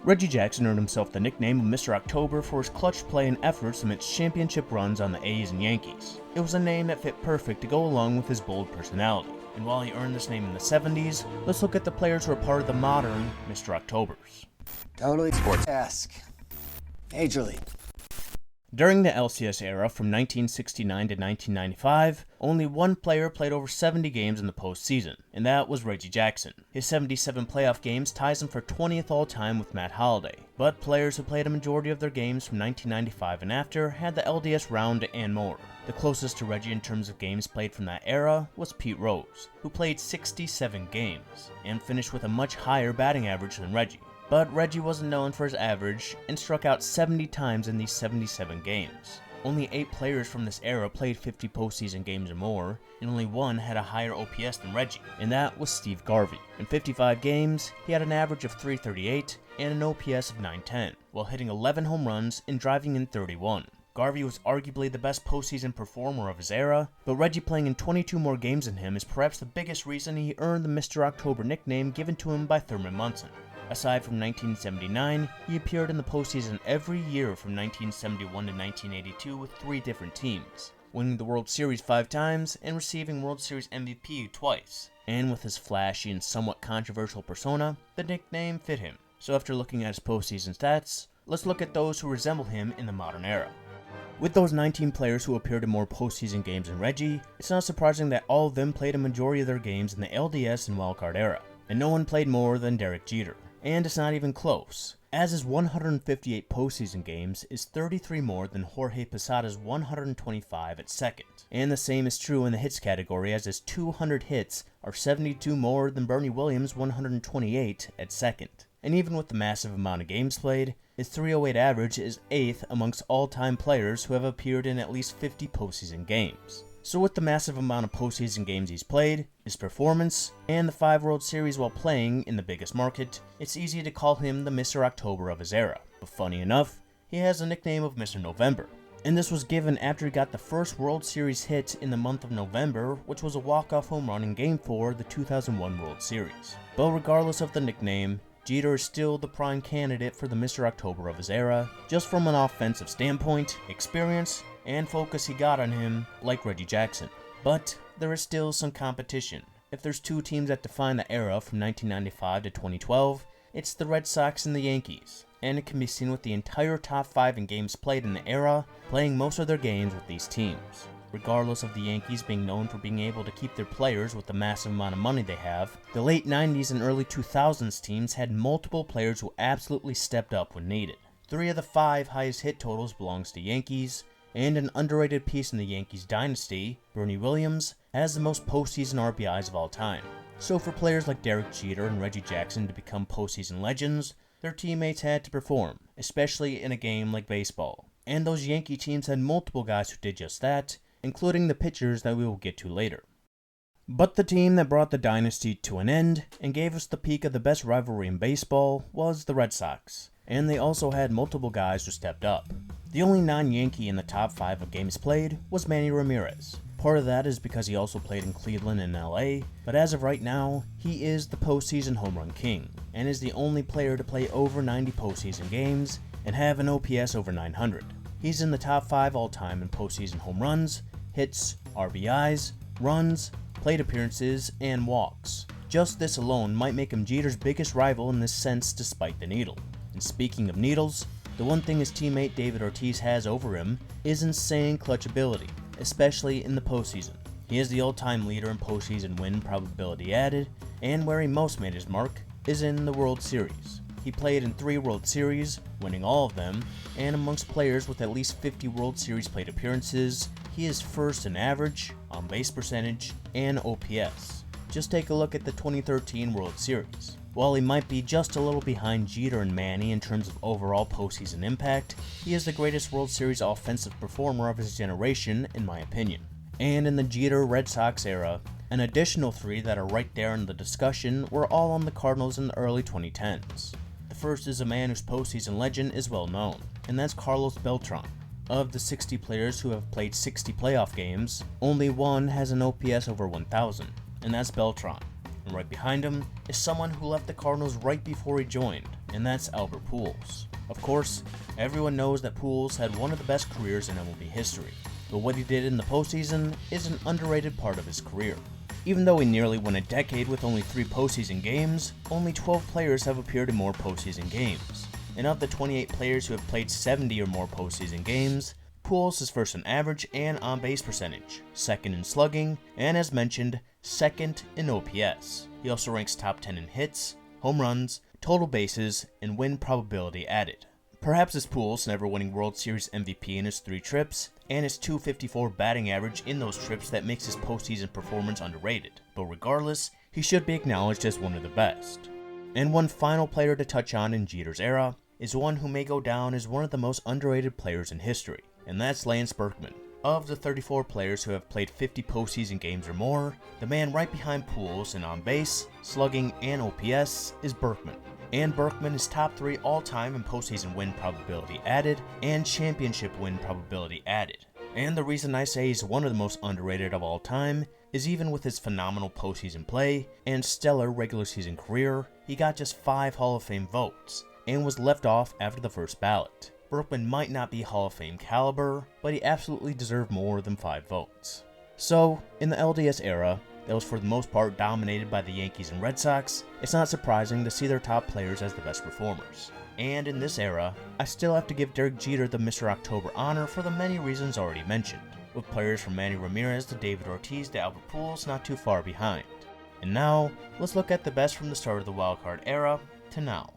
Reggie Jackson earned himself the nickname of Mr. October for his clutch play and efforts amidst championship runs on the A's and Yankees. It was a name that fit perfect to go along with his bold personality. And while he earned this name in the 70s, let's look at the players who are part of the modern Mr. Octobers. Totally sports-esque. Major League. During the LCS era from 1969 to 1995, only one player played over 70 games in the postseason, and that was Reggie Jackson. His 77 playoff games ties him for 20th all-time with Matt Holliday, but players who played a majority of their games from 1995 and after had the LDS round and more. The closest to Reggie in terms of games played from that era was Pete Rose, who played 67 games, and finished with a much higher batting average than Reggie. But Reggie wasn't known for his average and struck out 70 times in these 77 games. Only 8 players from this era played 50 postseason games or more, and only one had a higher OPS than Reggie, and that was Steve Garvey. In 55 games, he had an average of .338 and an OPS of .910, while hitting 11 home runs and driving in 31. Garvey was arguably the best postseason performer of his era, but Reggie playing in 22 more games than him is perhaps the biggest reason he earned the Mr. October nickname given to him by Thurman Munson. Aside from 1979, he appeared in the postseason every year from 1971 to 1982 with 3 different teams, winning the World Series 5 times and receiving World Series MVP twice. And with his flashy and somewhat controversial persona, the nickname fit him. So after looking at his postseason stats, let's look at those who resemble him in the modern era. With those 19 players who appeared in more postseason games than Reggie, it's not surprising that all of them played a majority of their games in the LDS and wildcard era, and no one played more than Derek Jeter. And it's not even close, as his 158 postseason games is 33 more than Jorge Posada's 125 at second. And the same is true in the hits category, as his 200 hits are 72 more than Bernie Williams' 128 at second. And even with the massive amount of games played, his .308 average is 8th amongst all-time players who have appeared in at least 50 postseason games. So with the massive amount of postseason games he's played, his performance, and the 5 World Series while playing in the biggest market, it's easy to call him the Mr. October of his era. But funny enough, he has a nickname of Mr. November. And this was given after he got the first World Series hit in the month of November, which was a walk-off home run in Game 4 of the 2001 World Series. But regardless of the nickname, Jeter is still the prime candidate for the Mr. October of his era, just from an offensive standpoint, experience, and focus he got on him, like Reggie Jackson. But there is still some competition. If there's 2 teams that define the era from 1995 to 2012, it's the Red Sox and the Yankees, and it can be seen with the entire top 5 in games played in the era, playing most of their games with these teams. Regardless of the Yankees being known for being able to keep their players with the massive amount of money they have, the late 90s and early 2000s teams had multiple players who absolutely stepped up when needed. 3 of the 5 highest hit totals belongs to Yankees, and an underrated piece in the Yankees dynasty, Bernie Williams, has the most postseason RBIs of all time. So for players like Derek Jeter and Reggie Jackson to become postseason legends, their teammates had to perform, especially in a game like baseball. And those Yankee teams had multiple guys who did just that, including the pitchers that we will get to later. But the team that brought the dynasty to an end and gave us the peak of the best rivalry in baseball was the Red Sox, and they also had multiple guys who stepped up. The only non-Yankee in the top 5 of games played was Manny Ramirez. Part of that is because he also played in Cleveland and LA, but as of right now, he is the postseason home run king, and is the only player to play over 90 postseason games and have an OPS over 900. He's in the top 5 all-time in postseason home runs, hits, RBIs, runs, plate appearances, and walks. Just this alone might make him Jeter's biggest rival in this sense despite the needle. And speaking of needles, the one thing his teammate David Ortiz has over him is insane clutch ability, especially in the postseason. He is the all-time leader in postseason win probability added, and where he most made his mark is in the World Series. He played in 3 World Series, winning all of them, and amongst players with at least 50 World Series plate appearances, he is first in average, on-base percentage, and OPS. Just take a look at the 2013 World Series. While he might be just a little behind Jeter and Manny in terms of overall postseason impact, he is the greatest World Series offensive performer of his generation, in my opinion. And in the Jeter Red Sox era, an additional 3 that are right there in the discussion were all on the Cardinals in the early 2010s. The first is a man whose postseason legend is well known, and that's Carlos Beltran. Of the 60 players who have played 60 playoff games, only one has an OPS over 1,000, and that's Beltran. And right behind him is someone who left the Cardinals right before he joined, and that's Albert Pujols. Of course, everyone knows that Pujols had one of the best careers in MLB history, but what he did in the postseason is an underrated part of his career. Even though he nearly won a decade with only 3 postseason games, only 12 players have appeared in more postseason games. And of the 28 players who have played 70 or more postseason games, Pujols is first in average and on-base percentage, second in slugging, and as mentioned, second in OPS. He also ranks top 10 in hits, home runs, total bases, and win probability added. Perhaps it's Pujols never winning World Series MVP in his 3 trips, and his .254 batting average in those trips that makes his postseason performance underrated, but regardless, he should be acknowledged as one of the best. And one final player to touch on in Jeter's era is one who may go down as one of the most underrated players in history, and that's Lance Berkman. Of the 34 players who have played 50 postseason games or more, the man right behind Pujols in on-base, slugging, and OPS is Berkman. And Berkman is top 3 all-time in postseason win probability added and championship win probability added. And the reason I say he's one of the most underrated of all time is even with his phenomenal postseason play and stellar regular season career, he got just 5 Hall of Fame votes and was left off after the first ballot. Berkman might not be Hall of Fame caliber, but he absolutely deserved more than 5 votes. So, in the LDS era, that was for the most part dominated by the Yankees and Red Sox, it's not surprising to see their top players as the best performers. And in this era, I still have to give Derek Jeter the Mr. October honor for the many reasons already mentioned, with players from Manny Ramirez to David Ortiz to Albert Pujols not too far behind. And now, let's look at the best from the start of the wildcard era to now.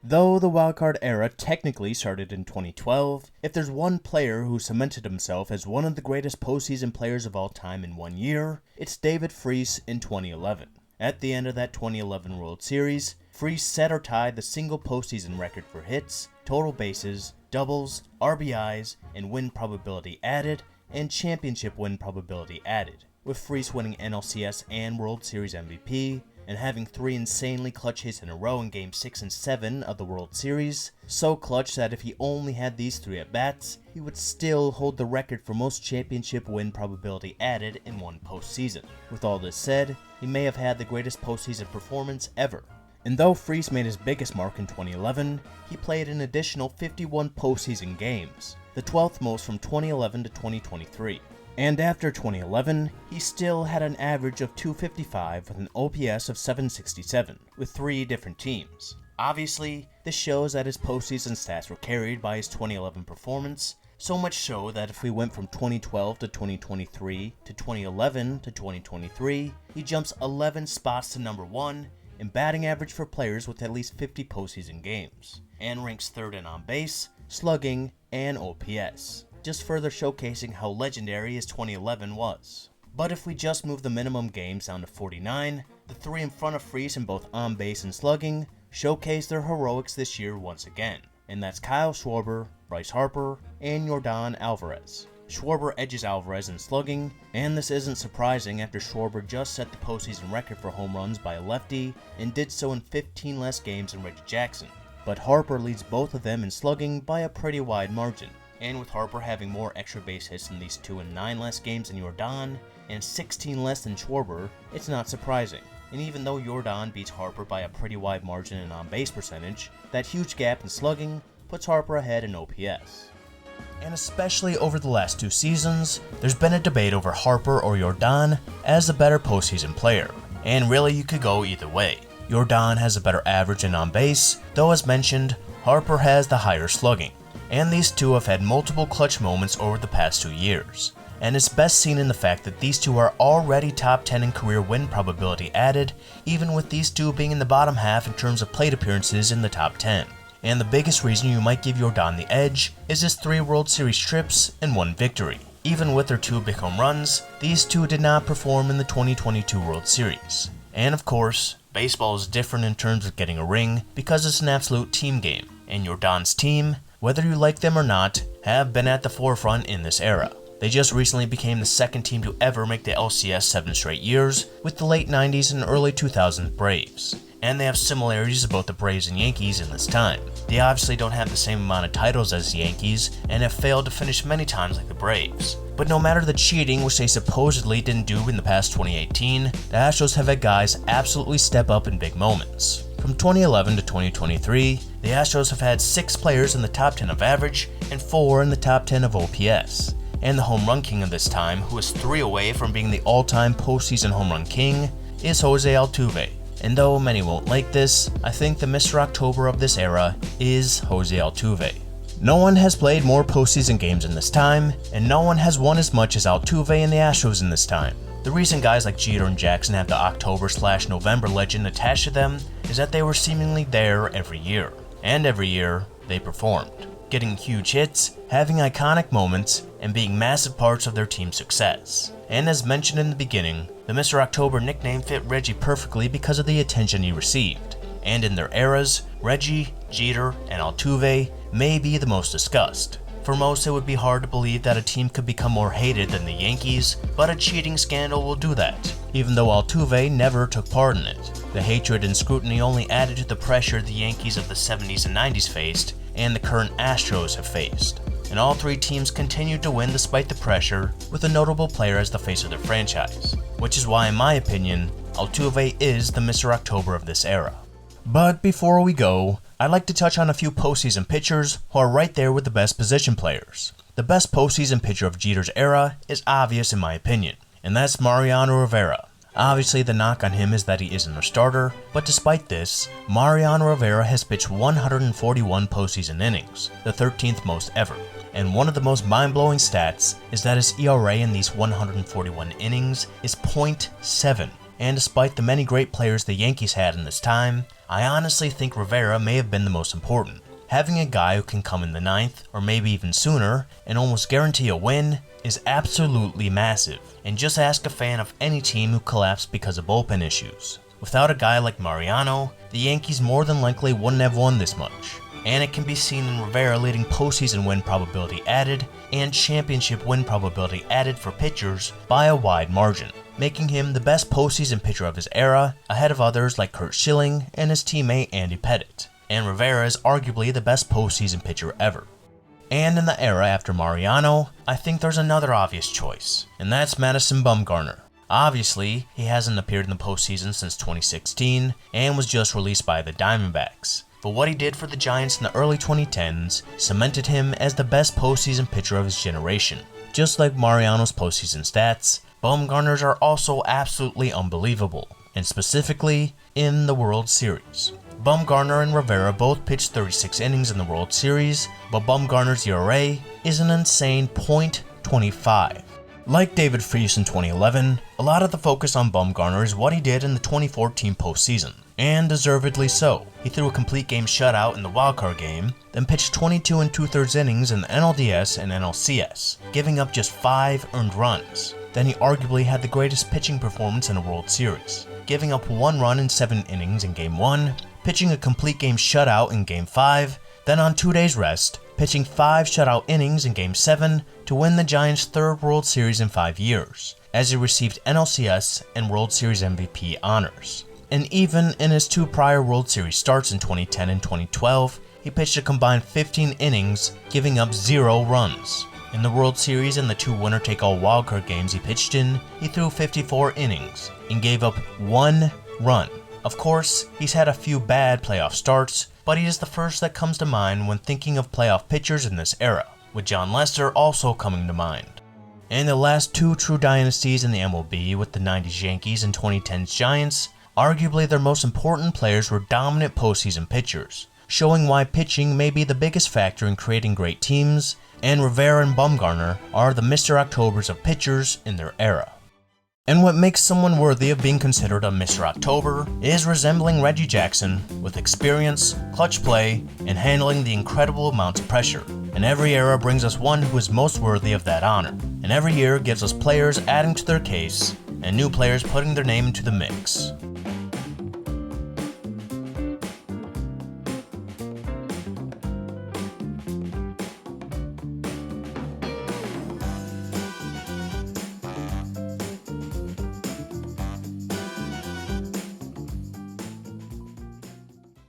Though the wildcard era technically started in 2012, if there's one player who cemented himself as one of the greatest postseason players of all time in one year, it's David Freese in 2011. At the end of that 2011 World Series, Freese set or tied the single postseason record for hits, total bases, doubles, RBIs, and win probability added, and championship win probability added, with Freese winning NLCS and World Series MVP, and having 3 insanely clutch hits in a row in Games 6 and 7 of the World Series, so clutch that if he only had these 3 at-bats, he would still hold the record for most championship win probability added in one postseason. With all this said, he may have had the greatest postseason performance ever. And though Freese made his biggest mark in 2011, he played an additional 51 postseason games, the 12th most from 2011 to 2023. And after 2011, he still had an average of .255 with an OPS of .767, with 3 different teams. Obviously, this shows that his postseason stats were carried by his 2011 performance, so much so that if we went from 2012 to 2023 to 2011 to 2023, he jumps 11 spots to number 1 in batting average for players with at least 50 postseason games, and ranks 3rd in on-base, slugging, and OPS. Just further showcasing how legendary his 2011 was. But if we just move the minimum games down to 49, the 3 in front of Freese in both on-base and slugging showcase their heroics this year once again, and that's Kyle Schwarber, Bryce Harper, and Yordan Alvarez. Schwarber edges Alvarez in slugging, and this isn't surprising after Schwarber just set the postseason record for home runs by a lefty and did so in 15 less games than Reggie Jackson. But Harper leads both of them in slugging by a pretty wide margin. And with Harper having more extra base hits than these 2 and 9 less games than Yordan, and 16 less than Schwarber, it's not surprising. And even though Yordan beats Harper by a pretty wide margin in on-base percentage, that huge gap in slugging puts Harper ahead in OPS. And especially over the last 2 seasons, there's been a debate over Harper or Yordan as the better postseason player. And really you could go either way. Yordan has a better average in on-base, though as mentioned, Harper has the higher slugging. And these 2 have had multiple clutch moments over the past 2 years, and it's best seen in the fact that these 2 are already top 10 in career win probability added, even with these 2 being in the bottom half in terms of plate appearances in the top 10. And the biggest reason you might give Yordan the edge is his 3 World Series trips and 1 victory. Even with their 2 big home runs, these 2 did not perform in the 2022 World Series. And of course, baseball is different in terms of getting a ring because it's an absolute team game, and Yordan's team, whether you like them or not, have been at the forefront in this era. They just recently became the 2nd team to ever make the LCS 7 straight years, with the late 90s and early 2000s Braves. And they have similarities to both the Braves and Yankees in this time. They obviously don't have the same amount of titles as the Yankees, and have failed to finish many times like the Braves. But no matter the cheating, which they supposedly didn't do in the past 2018, the Astros have had guys absolutely step up in big moments. From 2011 to 2023, the Astros have had 6 players in the top 10 of average and 4 in the top 10 of OPS. And the home run king of this time, who is 3 away from being the all-time postseason home run king, is Jose Altuve. And though many won't like this, I think the Mr. October of this era is Jose Altuve. No one has played more postseason games in this time, and no one has won as much as Altuve and the Astros in this time. The reason guys like Jeter and Jackson have the October/November legend attached to them is that they were seemingly there every year. And every year, they performed, getting huge hits, having iconic moments, and being massive parts of their team's success. And as mentioned in the beginning, the Mr. October nickname fit Reggie perfectly because of the attention he received. And in their eras, Reggie, Jeter, and Altuve may be the most discussed. For most, it would be hard to believe that a team could become more hated than the Yankees, but a cheating scandal will do that, even though Altuve never took part in it. The hatred and scrutiny only added to the pressure the Yankees of the 70s and 90s faced, and the current Astros have faced. And all 3 teams continued to win despite the pressure, with a notable player as the face of their franchise. Which is why, in my opinion, Altuve is the Mr. October of this era. But before we go, I'd like to touch on a few postseason pitchers who are right there with the best position players. The best postseason pitcher of Jeter's era is obvious in my opinion, and that's Mariano Rivera. Obviously, the knock on him is that he isn't a starter, but despite this, Mariano Rivera has pitched 141 postseason innings, the 13th most ever. And one of the most mind-blowing stats is that his ERA in these 141 innings is .7. And despite the many great players the Yankees had in this time, I honestly think Rivera may have been the most important. Having a guy who can come in the 9th, or maybe even sooner, and almost guarantee a win is absolutely massive. And just ask a fan of any team who collapsed because of bullpen issues. Without a guy like Mariano, the Yankees more than likely wouldn't have won this much. And it can be seen in Rivera leading postseason win probability added and championship win probability added for pitchers by a wide margin, making him the best postseason pitcher of his era, ahead of others like Curt Schilling and his teammate Andy Pettitte. And Rivera is arguably the best postseason pitcher ever. And in the era after Mariano, I think there's another obvious choice, and that's Madison Bumgarner. Obviously, he hasn't appeared in the postseason since 2016 and was just released by the Diamondbacks. But what he did for the Giants in the early 2010s cemented him as the best postseason pitcher of his generation. Just like Mariano's postseason stats, Bumgarner's are also absolutely unbelievable, and specifically in the World Series. Bumgarner and Rivera both pitched 36 innings in the World Series, but Bumgarner's ERA is an insane .25. Like David Freese in 2011, a lot of the focus on Bumgarner is what he did in the 2014 postseason, and deservedly so. He threw a complete game shutout in the wildcard game, then pitched 22 2/3 innings in the NLDS and NLCS, giving up just 5 earned runs. Then he arguably had the greatest pitching performance in a World Series, giving up 1 run in 7 innings in Game 1, pitching a complete game shutout in Game 5, then on 2 days rest, pitching 5 shutout innings in Game 7 to win the Giants' 3rd World Series in 5 years, as he received NLCS and World Series MVP honors. And even in his 2 prior World Series starts in 2010 and 2012, he pitched a combined 15 innings, giving up 0 runs. In the World Series and the 2 winner-take-all wildcard games he pitched in, he threw 54 innings and gave up 1 run. Of course, he's had a few bad playoff starts, but he is the first that comes to mind when thinking of playoff pitchers in this era, with Jon Lester also coming to mind. And the last 2 true dynasties in the MLB, with the 90s Yankees and 2010s Giants, arguably their most important players were dominant postseason pitchers, showing why pitching may be the biggest factor in creating great teams, and Rivera and Bumgarner are the Mr. Octobers of pitchers in their era. And what makes someone worthy of being considered a Mr. October is resembling Reggie Jackson with experience, clutch play, and handling the incredible amounts of pressure. And every era brings us one who is most worthy of that honor. And every year gives us players adding to their case, and new players putting their name into the mix.